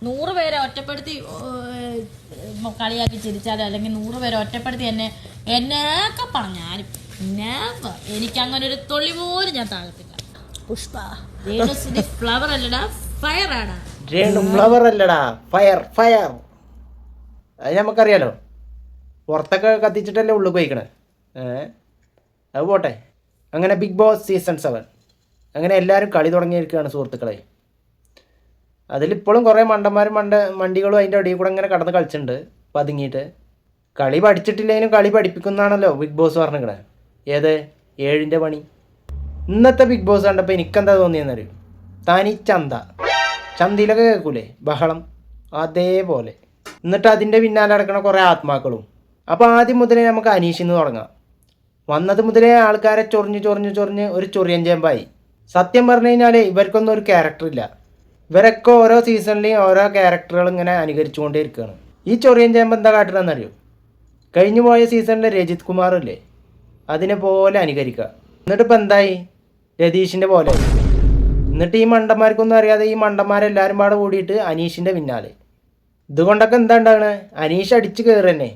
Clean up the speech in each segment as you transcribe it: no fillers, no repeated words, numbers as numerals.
100 പേരെ ഒറ്റപ്പെടുത്തി കളിയാക്കി ചിരിച്ചാലോ അല്ലെങ്കിൽ 100 പേരെ ഒറ്റപ്പെടുത്തി എന്നെയൊക്കെ പറഞ്ഞാലും എനിക്ക് അങ്ങനെ ഒരു തൊള്ളി പോലും ഞാൻ താഴത്തില്ല. പുഷ്പ ഫ്ലവർ അല്ലടാ, ഫയർ ആടാ. ഫ്ലവർ അല്ലടാ, ഫയർ ഫയർ. അത് നമുക്കറിയാലോ, പുറത്തൊക്കെ കത്തിച്ചിട്ടല്ലേ ഉള്ളു പോയിക്കണേ. അത് പോട്ടെ. അങ്ങനെ ബിഗ് ബോസ് സീസൺ 7 അങ്ങനെ എല്ലാവരും കളി തുടങ്ങിയിരിക്കുകയാണ് സുഹൃത്തുക്കളെ. അതിലിപ്പോഴും കുറേ മണ്ടികളും അതിൻ്റെ അടിയിൽ കൂടെ ഇങ്ങനെ കടന്ന് കളിച്ചിട്ടുണ്ട് പതുങ്ങിയിട്ട്. കളി പഠിച്ചിട്ടില്ലെങ്കിലും കളി പഠിപ്പിക്കുന്നതാണല്ലോ ബിഗ് ബോസ് പറഞ്ഞിരിക്കണേ. ഏത് 7ൻ്റെ പണി. ഇന്നത്തെ ബിഗ് ബോസ് കണ്ടപ്പോൾ എനിക്കെന്താ തോന്നിയെന്നറിയും, തനി ചന്തയിലൊക്കെ കേൾക്കൂലേ ബഹളം, അതേപോലെ. എന്നിട്ട് അതിൻ്റെ പിന്നാലെ നടക്കണ കുറേ ആത്മാക്കളും. അപ്പോൾ ആദ്യം മുതലേ നമുക്ക് അനീഷിൽ നിന്ന് തുടങ്ങാം. വന്നത് മുതലേ ആൾക്കാരെ ചൊറിഞ്ഞ് ഒരു ചൊറിയൻ ചേമ്പായി. സത്യം പറഞ്ഞു കഴിഞ്ഞാൽ ഇവർക്കൊന്നും ഒരു ക്യാരക്ടറില്ല. ഇവരൊക്കെ ഓരോ സീസണിലെയും ഓരോ ക്യാരക്ടറുകൾ ഇങ്ങനെ അനുകരിച്ചുകൊണ്ടേ ഇരിക്കുകയാണ്. ഈ ചൊറിയൻ ചേമ്പ് എന്താ കാട്ടണമെന്നറിയോ, കഴിഞ്ഞു പോയ സീസണിലെ രജിത് കുമാറില്ലേ, അതിനെ പോലെ അനുകരിക്കുക. എന്നിട്ടിപ്പോൾ എന്തായി, രതീഷിൻ്റെ പോലെ. എന്നിട്ട് ഈ മണ്ടന്മാർക്കൊന്നും അറിയാതെ ഈ മണ്ടന്മാരെല്ലാവരും പാടെ കൂടിയിട്ട് അനീഷിൻ്റെ പിന്നാലെ. ഇതുകൊണ്ടൊക്കെ എന്താ ഉണ്ടാകണേ, അനീഷ് അടിച്ച് കയറി തന്നെ.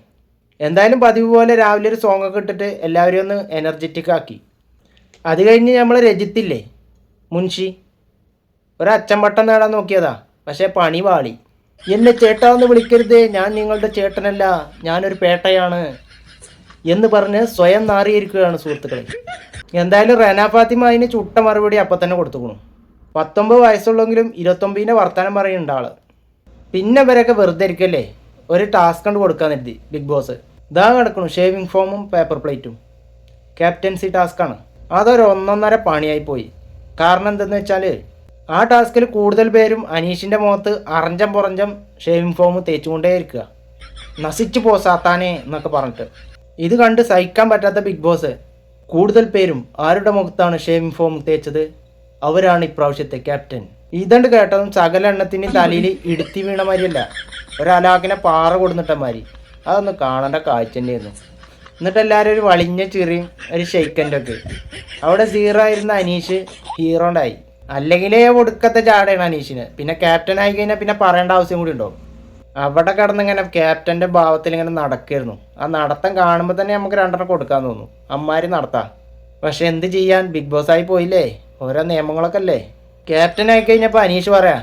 എന്തായാലും പതിവ് പോലെ രാവിലെ ഒരു സോങ്ങൊക്കെ ഇട്ടിട്ട് എല്ലാവരും ഒന്ന് എനർജറ്റിക് ആക്കി. അത് കഴിഞ്ഞ് നമ്മൾ രജിത്തില്ലേ മുൻഷി, ഒരച്ഛൻ പട്ടം നേടാൻ നോക്കിയതാ, പക്ഷേ പണി പാളി. എന്നെ ചേട്ടാന്ന് വിളിക്കരുത്, ഞാൻ നിങ്ങളുടെ ചേട്ടനല്ല, ഞാനൊരു പേട്ടയാണ് എന്ന് പറഞ്ഞ് സ്വയം നാറിയിരിക്കുകയാണ് സുഹൃത്തുക്കളെ. എന്തായാലും റെന ഫാത്തിമ അതിന് ചുട്ട മറുപടി അപ്പം തന്നെ കൊടുത്തുക്കണു. 19 വയസ്സുള്ളെങ്കിലും 29ൻ്റെ വർത്തമാനം പറയുന്നുണ്ട് ആള്. പിന്നെ ഇവരൊക്കെ വെറുതെ ഇരിക്കല്ലേ, ഒരു ടാസ്ക് കൊണ്ട് കൊടുക്കാൻ കരുതി ബിഗ് ബോസ്. ഇതാ കിടക്കണു ഷേവിങ് ഫോമും പേപ്പർ പ്ലേറ്റും. ക്യാപ്റ്റൻസി ടാസ്ക്കാണ്. അതൊരു 1.5 പണിയായിപ്പോയി. കാരണം എന്തെന്ന് വെച്ചാൽ ആ ടാസ്കിൽ കൂടുതൽ പേരും അനീഷിൻ്റെ മുഖത്ത് അറഞ്ചം പുറഞ്ചം ഷേവിങ് ഫോം തേച്ചുകൊണ്ടേ ഇരിക്കുക. നശിച്ചു പോ സാത്താനെ എന്നൊക്കെ പറഞ്ഞിട്ട്. ഇത് കണ്ട് സഹിക്കാൻ പറ്റാത്ത ബിഗ് ബോസ് കൂടുതൽ പേരും ആരുടെ മുഖത്താണ് ഷേവിങ് ഫോം തേച്ചത്, അവരാണ് ഇപ്രാവശ്യത്തെ ക്യാപ്റ്റൻ. ഇതണ്ട് കേട്ടതും സകല എണ്ണത്തിൻ്റെ തലയിൽ ഇടുത്തി വീണ മാതിരിയല്ല, ഒരലാക്കിനെ പാറ കൊടുന്നിട്ടമാതിരി. അതൊന്ന് കാണേണ്ട കാഴ്ച തന്നെയായിരുന്നു. എന്നിട്ട് എല്ലാവരും ഒരു വളിഞ്ഞ ചിറിയും ഒരു ഷെയ്ക്കൻ്റെ ഒക്കെ. അവിടെ 0 ആയിരുന്ന അനീഷ് ഹീറോണ്ടായി. അല്ലെങ്കിലേ ഒടുക്കത്തെ ചാടയാണ് അനീഷിന്. പിന്നെ ക്യാപ്റ്റൻ ആയി കഴിഞ്ഞാൽ പിന്നെ പറയേണ്ട ആവശ്യം കൂടി ഉണ്ടോ. അവിടെ കിടന്നിങ്ങനെ ക്യാപ്റ്റൻ്റെ ഭാവത്തിൽ ഇങ്ങനെ നടക്കായിരുന്നു. ആ നടത്തം കാണുമ്പോൾ തന്നെ നമുക്ക് 2 കൊടുക്കാൻ തോന്നും, അമ്മാരി നടത്താം. പക്ഷെ എന്ത് ചെയ്യാൻ, ബിഗ് ബോസ് ആയി പോയില്ലേ, ഓരോ നിയമങ്ങളൊക്കെ അല്ലേ. ക്യാപ്റ്റൻ ആയി കഴിഞ്ഞപ്പോൾ അനീഷ് പറയാ,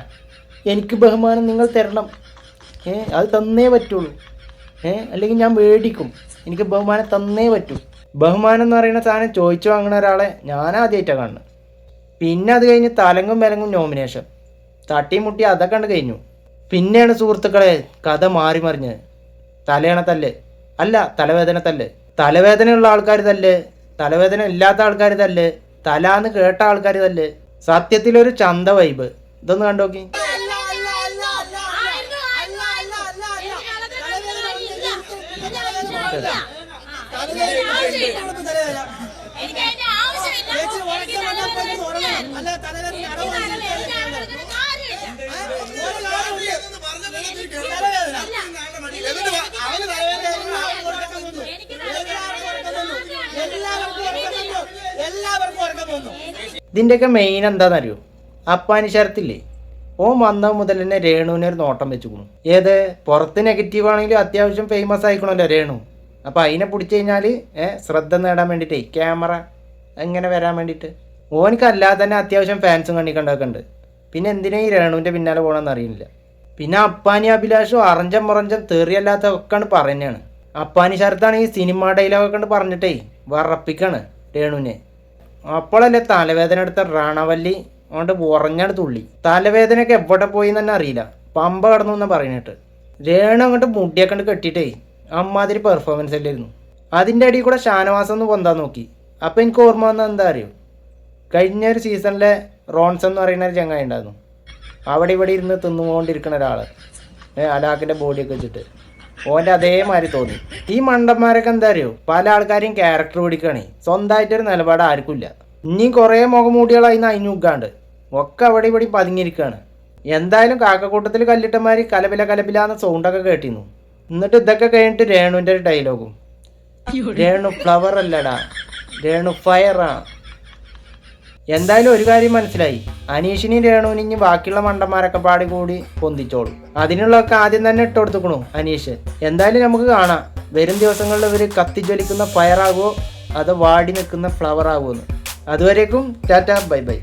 എനിക്ക് ബഹുമാനം നിങ്ങൾ തരണം, അത് തന്നേ പറ്റുള്ളൂ, അല്ലെങ്കിൽ ഞാൻ മേടിക്കും, എനിക്ക് ബഹുമാനം തന്നേ പറ്റൂ. ബഹുമാനം എന്ന് പറയുന്ന സാധനം ചോദിച്ചു വാങ്ങുന്ന ഒരാളെ ഞാൻ ആദ്യമായിട്ടാണ് കാണുന്നത്. പിന്നെ അത് കഴിഞ്ഞ് തലങ്ങും വിലങ്ങും നോമിനേഷൻ, തട്ടിമുട്ടി അതൊക്കെ കണ്ട് കഴിഞ്ഞു. പിന്നെയാണ് സുഹൃത്തുക്കളെ കഥ മാറി മറിഞ്ഞ്. തലയണ തല്ല് അല്ല, തലവേദന തല്ല്. തലവേദനയുള്ള ആൾക്കാർ തല്ല്, തലവേദന ഇല്ലാത്ത ആൾക്കാർ തല്ല്, തലാന്ന് കേട്ട ആൾക്കാർ തല്ല്. സത്യത്തിലൊരു ചന്ത വൈബ്. ഇതൊന്ന് കണ്ടോക്കി. ഇതിൻ്റെയൊക്കെ മെയിൻ എന്താണെന്നറിയോ, അപ്പാനി ശരത്തില്ലേ, ഓൻ വന്ന മുതൽ തന്നെ രേണുവിനെ ഒരു നോട്ടം വെച്ചുക്കണു. ഏത് പുറത്ത് നെഗറ്റീവ് ആണെങ്കിലും അത്യാവശ്യം ഫേമസ് ആയിക്കണല്ലോ രേണു. അപ്പോൾ അതിനെ പിടിച്ചു കഴിഞ്ഞാൽ ശ്രദ്ധ നേടാൻ വേണ്ടിയിട്ടേ, ക്യാമറ എങ്ങനെ വരാൻ വേണ്ടിയിട്ട്. ഓനിക്ക് അല്ലാതെ തന്നെ അത്യാവശ്യം ഫാൻസും കണ്ടിക്കൊണ്ടൊക്കെ ഉണ്ട്. പിന്നെ എന്തിനാ ഈ രേണുവിൻ്റെ പിന്നാലെ പോകണമെന്ന് അറിയില്ല. പിന്നെ അപ്പാനി അഭിലാഷും അറഞ്ചം മുറഞ്ചം തെറിയല്ലാത്ത ഒക്കെയാണ് പറയുന്നതാണ്. അപ്പാനി ശരത്താണെങ്കിൽ സിനിമ ഡയലോഗൊക്കെ ഉണ്ട് പറഞ്ഞിട്ടേ വറപ്പിക്കാണ് രേണുവിനെ. അപ്പോഴല്ലേ തലവേദന എടുത്ത റാണവല്ലി അതുകൊണ്ട് ഉറഞ്ഞാണ് തുള്ളി. തലവേദനയൊക്കെ എവിടെ പോയി എന്ന് തന്നെ അറിയില്ല, പമ്പ കടന്നു എന്നാണ് പറയുന്നിട്ട്. രേണു അങ്ങോട്ട് മുടിയൊക്കെ കണ്ട് കെട്ടിയിട്ടേ അമ്മാതിരി പെർഫോമൻസ് അല്ലായിരുന്നു. അതിൻ്റെ അടിയിൽ കൂടെ ഷാനവാസം ഒന്ന് പൊന്താൻ നോക്കി. അപ്പോൾ എനിക്ക് ഓർമ്മ വന്നത് എന്താ അറിയോ, കഴിഞ്ഞ ഒരു സീസണിലെ റോൺസ് എന്ന് പറയുന്ന ഒരു ചങ്ങായി ഉണ്ടായിരുന്നു. അവിടെ ഇവിടെ ഇരുന്ന് തിന്നുകൊണ്ടിരിക്കുന്ന ഒരാൾ, അലാക്കിൻ്റെ ബോഡിയൊക്കെ വെച്ചിട്ട്. ഓൻ്റെ അതേമാതിരി തോന്നി. ഈ മണ്ടന്മാരൊക്കെ എന്താ അറിയോ, പല ആൾക്കാരെയും ക്യാരക്ടർ പിടിക്കുകയാണേ, സ്വന്തമായിട്ടൊരു നിലപാട് ആർക്കില്ല. ഇനിയും കുറേ മുഖമൂടികളായി അയിഞ്ഞുക്കാണ്ട് ഒക്കെ അവിടെ ഇവിടെ പതുങ്ങിയിരിക്കുകയാണ്. എന്തായാലും കാക്കക്കൂട്ടത്തിൽ കല്ലിട്ടന്മാർ കലപിലാന്ന് സൗണ്ടൊക്കെ കേട്ടിരുന്നു. എന്നിട്ട് ഇതൊക്കെ കഴിഞ്ഞിട്ട് രേണുവിൻ്റെ ഒരു ഡയലോഗും, രേണു ഫ്ലവർ അല്ലടാ, രേണു ഫയറാ. എന്തായാലും ഒരു കാര്യം മനസ്സിലായി, അനീഷിനെയും രേണുവിനും ഇനി ബാക്കിയുള്ള മണ്ടന്മാരൊക്കെ പാടി കൂടി പൊന്തിച്ചോളും. അതിനുള്ളതൊക്കെ ആദ്യം തന്നെ ഇട്ട് കൊടുത്തുക്കണു അനീഷ്. എന്തായാലും നമുക്ക് കാണാം വരും ദിവസങ്ങളിൽ ഇവർ കത്തിജ്വലിക്കുന്ന ഫയറാകുമോ അതോ വാടി നിൽക്കുന്ന ഫ്ലവർ ആകുമോ എന്ന്. അതുവരേക്കും ടാറ്റ ബൈ ബൈ.